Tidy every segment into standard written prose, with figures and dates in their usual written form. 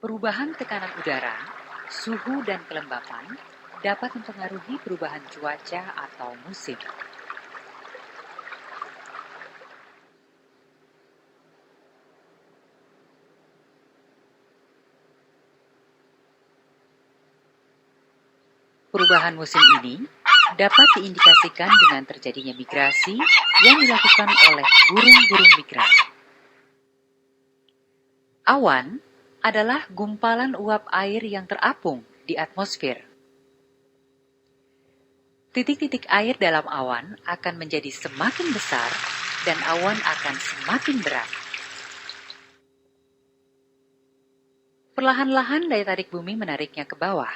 Perubahan tekanan udara, suhu dan kelembapan dapat mempengaruhi perubahan cuaca atau musim. Perubahan musim ini dapat diindikasikan dengan terjadinya migrasi yang dilakukan oleh burung-burung migran. Awan adalah gumpalan uap air yang terapung di atmosfer. Titik-titik air dalam awan akan menjadi semakin besar dan awan akan semakin berat. Perlahan-lahan daya tarik bumi menariknya ke bawah,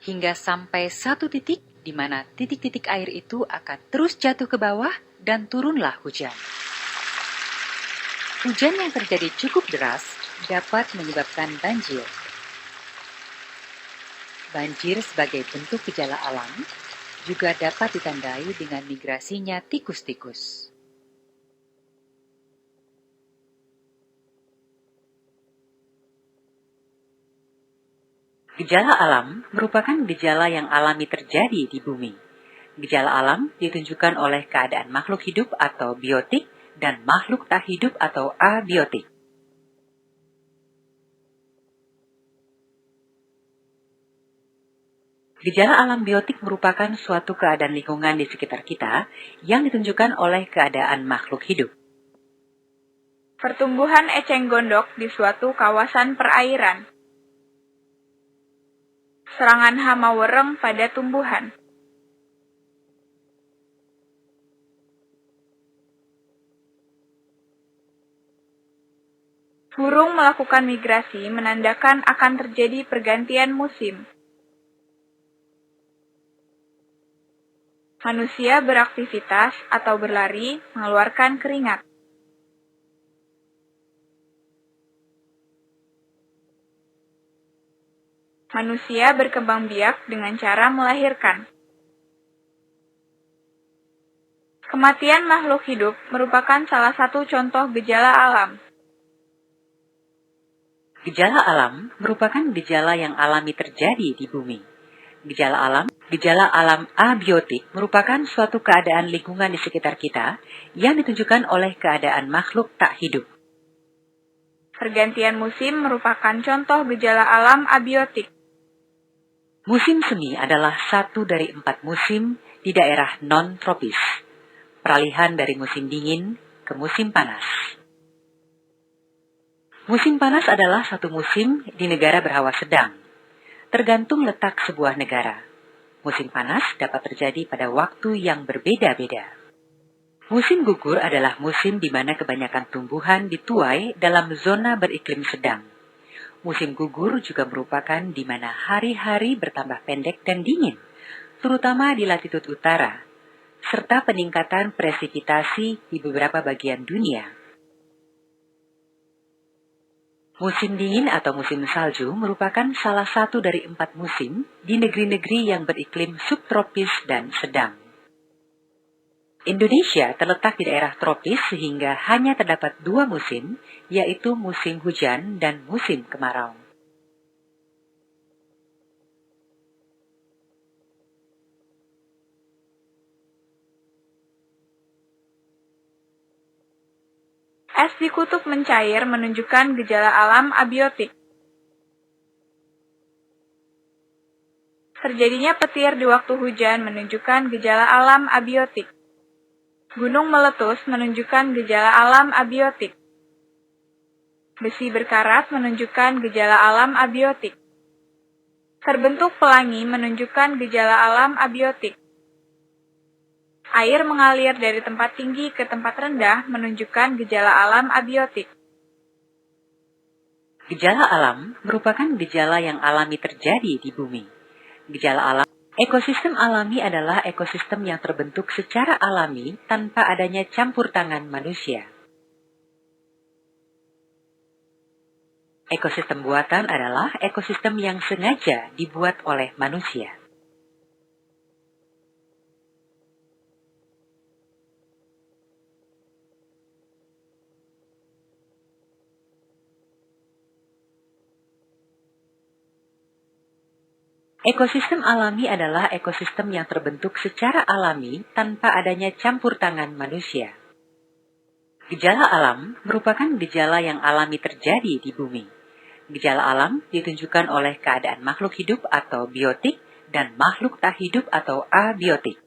hingga sampai satu titik di mana titik-titik air itu akan terus jatuh ke bawah dan turunlah hujan. Hujan yang terjadi cukup deras dapat menyebabkan banjir. Banjir sebagai bentuk gejala alam juga dapat ditandai dengan migrasinya tikus-tikus. Gejala alam merupakan gejala yang alami terjadi di bumi. Gejala alam ditunjukkan oleh keadaan makhluk hidup atau biotik dan makhluk tak hidup atau abiotik. Gejala alam biotik merupakan suatu keadaan lingkungan di sekitar kita yang ditunjukkan oleh keadaan makhluk hidup. Pertumbuhan eceng gondok di suatu kawasan perairan. Serangan hama wereng pada tumbuhan. Burung melakukan migrasi menandakan akan terjadi pergantian musim. Manusia beraktivitas atau berlari mengeluarkan keringat. Manusia berkembang biak dengan cara melahirkan. Kematian makhluk hidup merupakan salah satu contoh gejala alam. Gejala alam merupakan gejala yang alami terjadi di bumi. Gejala alam abiotik merupakan suatu keadaan lingkungan di sekitar kita yang ditunjukkan oleh keadaan makhluk tak hidup. Pergantian musim merupakan contoh gejala alam abiotik. Musim semi adalah satu dari 4 musim di daerah non-tropis. Peralihan dari musim dingin ke musim panas. Musim panas adalah satu musim di negara berhawa sedang. Tergantung letak sebuah negara. Musim panas dapat terjadi pada waktu yang berbeda-beda. Musim gugur adalah musim di mana kebanyakan tumbuhan dituai dalam zona beriklim sedang. Musim gugur juga merupakan di mana hari-hari bertambah pendek dan dingin, terutama di latitud utara, serta peningkatan presipitasi di beberapa bagian dunia. Musim dingin atau musim salju merupakan salah satu dari 4 musim di negeri-negeri yang beriklim subtropis dan sedang. Indonesia terletak di daerah tropis sehingga hanya terdapat 2 musim, yaitu musim hujan dan musim kemarau. Es di kutub mencair menunjukkan gejala alam abiotik. Terjadinya petir di waktu hujan menunjukkan gejala alam abiotik. Gunung meletus menunjukkan gejala alam abiotik. Besi berkarat menunjukkan gejala alam abiotik. Terbentuk pelangi menunjukkan gejala alam abiotik. Air mengalir dari tempat tinggi ke tempat rendah menunjukkan gejala alam abiotik. Gejala alam merupakan gejala yang alami terjadi di bumi. Gejala alam, ekosistem alami adalah ekosistem yang terbentuk secara alami tanpa adanya campur tangan manusia. Ekosistem buatan adalah ekosistem yang sengaja dibuat oleh manusia. Ekosistem alami adalah ekosistem yang terbentuk secara alami tanpa adanya campur tangan manusia. Gejala alam merupakan gejala yang alami terjadi di bumi. Gejala alam ditunjukkan oleh keadaan makhluk hidup atau biotik dan makhluk tak hidup atau abiotik.